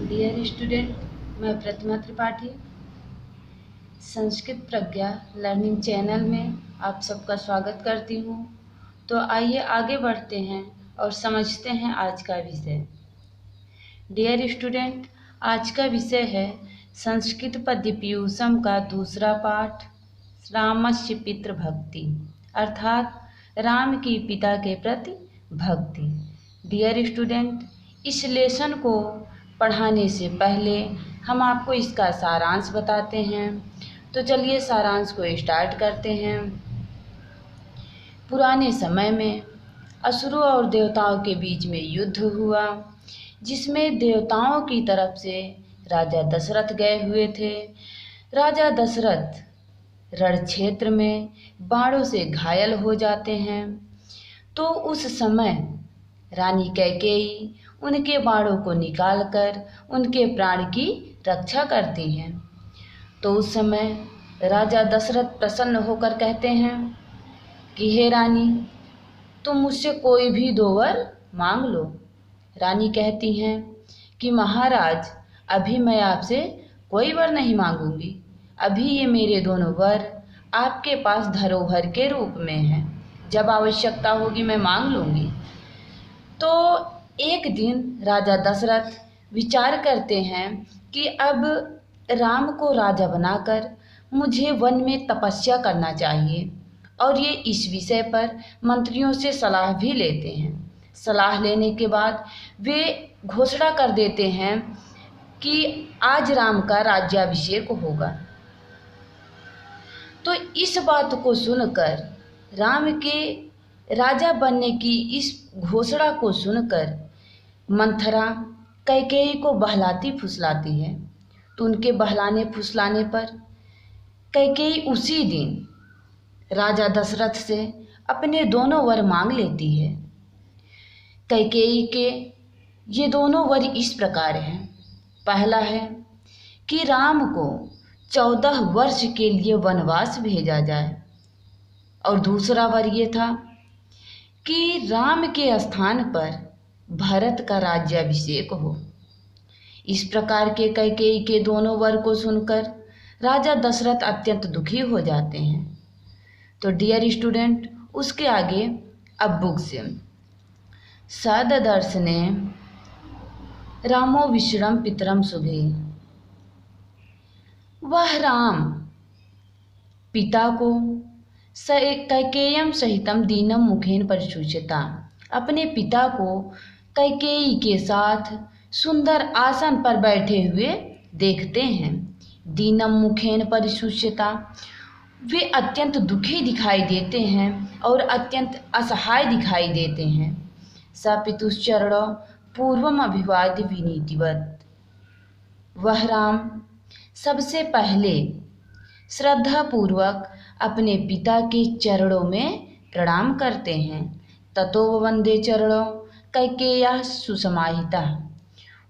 Dear student, मैं प्रतिमा त्रिपाठी संस्कृत प्रज्ञा learning channel में आप सबका स्वागत करती हूँ। तो आइए आगे बढ़ते हैं और समझते हैं आज का विषय। डियर स्टूडेंट, आज का विषय है संस्कृत पद्य पीयूषम का दूसरा पाठ, रामस्य पितृ भक्ति, अर्थात राम की पिता के प्रति भक्ति। डियर स्टूडेंट, इस लेसन को पढ़ाने से पहले हम आपको इसका सारांश बताते हैं। तो चलिए सारांश को स्टार्ट करते हैं। पुराने समय में असुरों और देवताओं के बीच में युद्ध हुआ, जिसमें देवताओं की तरफ से राजा दशरथ गए हुए थे। राजा दशरथ रण क्षेत्र में बाणों से घायल हो जाते हैं। तो उस समय रानी कैकेयी उनके बाणों को निकालकर उनके प्राण की रक्षा करती हैं। तो उस समय राजा दशरथ प्रसन्न होकर कहते हैं कि हे रानी, तुम मुझसे कोई भी 2 वर मांग लो। रानी कहती हैं कि महाराज, अभी मैं आपसे कोई वर नहीं मांगूंगी। अभी ये मेरे दोनों वर आपके पास धरोहर के रूप में हैं। जब आवश्यकता होगी मैं मांग लूँगी। तो एक दिन राजा दशरथ विचार करते हैं कि अब राम को राजा बनाकर मुझे वन में तपस्या करना चाहिए, और ये इस विषय पर मंत्रियों से सलाह भी लेते हैं। सलाह लेने के बाद वे घोषणा कर देते हैं कि आज राम का राज्याभिषेक होगा। तो इस बात को सुनकर, राम के राजा बनने की इस घोषणा को सुनकर मंथरा कैकेयी को बहलाती फुसलाती है। तो उनके बहलाने फुसलाने पर कैकेयी उसी दिन राजा दशरथ से अपने दोनों वर मांग लेती है। कैकेयी के ये दोनों वर इस प्रकार हैं। पहला है कि राम को 14 वर्ष के लिए वनवास भेजा जाए, और दूसरा वर ये था कि राम के स्थान पर भरत का राज्याभिषेक हो। इस प्रकार के कैकेयी के दोनों वर को सुनकर राजा दशरथ अत्यंत दुखी हो जाते हैं। तो डियर स्टूडेंट, उसके आगे अब बुक से सददर्शने रामो विश्रम पितरम शुभे। वह राम पिता को कैकेयम सहितम दीनम मुखेन परिशुचिता, अपने पिता को कैकेयी के साथ सुंदर आसन पर बैठे हुए देखते हैं। दीनम मुखेन परिशुचिता, वे अत्यंत दुखी दिखाई देते हैं और अत्यंत असहाय दिखाई देते हैं। स पितुश्चरणो पूर्वम अभिवाद्य विनीतिवत, वह राम सबसे पहले श्रद्धापूर्वक अपने पिता के चरणों में प्रणाम करते हैं। ततो वंदे चरणों कैकेय्या सुसमाहिता,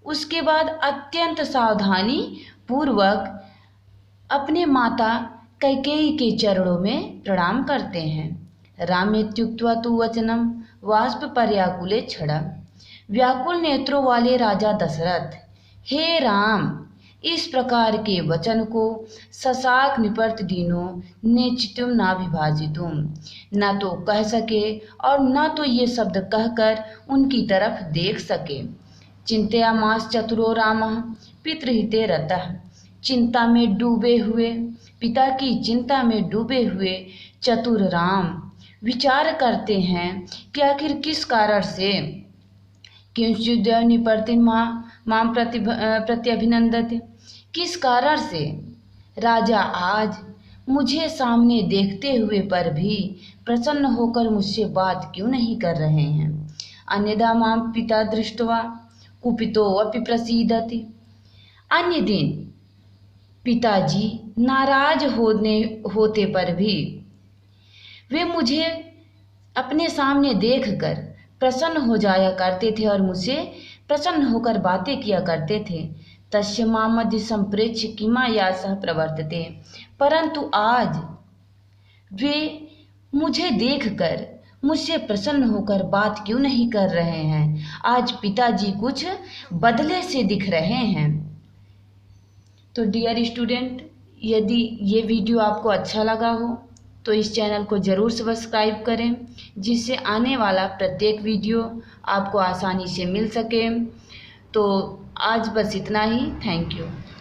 उसके बाद अत्यंत सावधानी पूर्वक अपने माता कैकेयी के चरणों में प्रणाम करते हैं। रामेत्युक्त्वा तु वचनम वाष्प पर्याकुले क्षण, व्याकुल नेत्रों वाले राजा दशरथ हे राम इस प्रकार के वचन को ससाक निपर्त दीनो नेचितुम ना विभाजितुम, न तो कह सके और न तो ये शब्द कहकर उनकी तरफ देख सके। चिंतयामास चतुरो रामः पितृहिते रतः, चिंता में डूबे हुए, पिता की चिंता में डूबे हुए चतुर राम विचार करते हैं कि आखिर किस कारण से किंचिद निपर्तिन माम प्रत्यभिनंदति, किस कारण से राजा आज मुझे सामने देखते हुए पर भी प्रसन्न होकर मुझसे बात क्यों नहीं कर रहे हैं। अन्यदा माम पिता दृष्ट्वा कुपितो अपि प्रसीदति, अन्य दिन पिताजी नाराज होते पर भी वे मुझे अपने सामने देखकर प्रसन्न हो जाया करते थे और मुझसे प्रसन्न होकर बातें किया करते थे। तस्य मामध्य संप्रेक्ष्य किमा या सह प्रवर्तते, परंतु आज वे मुझे देखकर मुझसे प्रसन्न होकर बात क्यों नहीं कर रहे हैं? आज पिताजी कुछ बदले से दिख रहे हैं। तो डियर स्टूडेंट, यदि ये वीडियो आपको अच्छा लगा हो तो इस चैनल को ज़रूर सब्सक्राइब करें, जिससे आने वाला प्रत्येक वीडियो आपको आसानी से मिल सके। तो आज बस इतना ही। Thank you.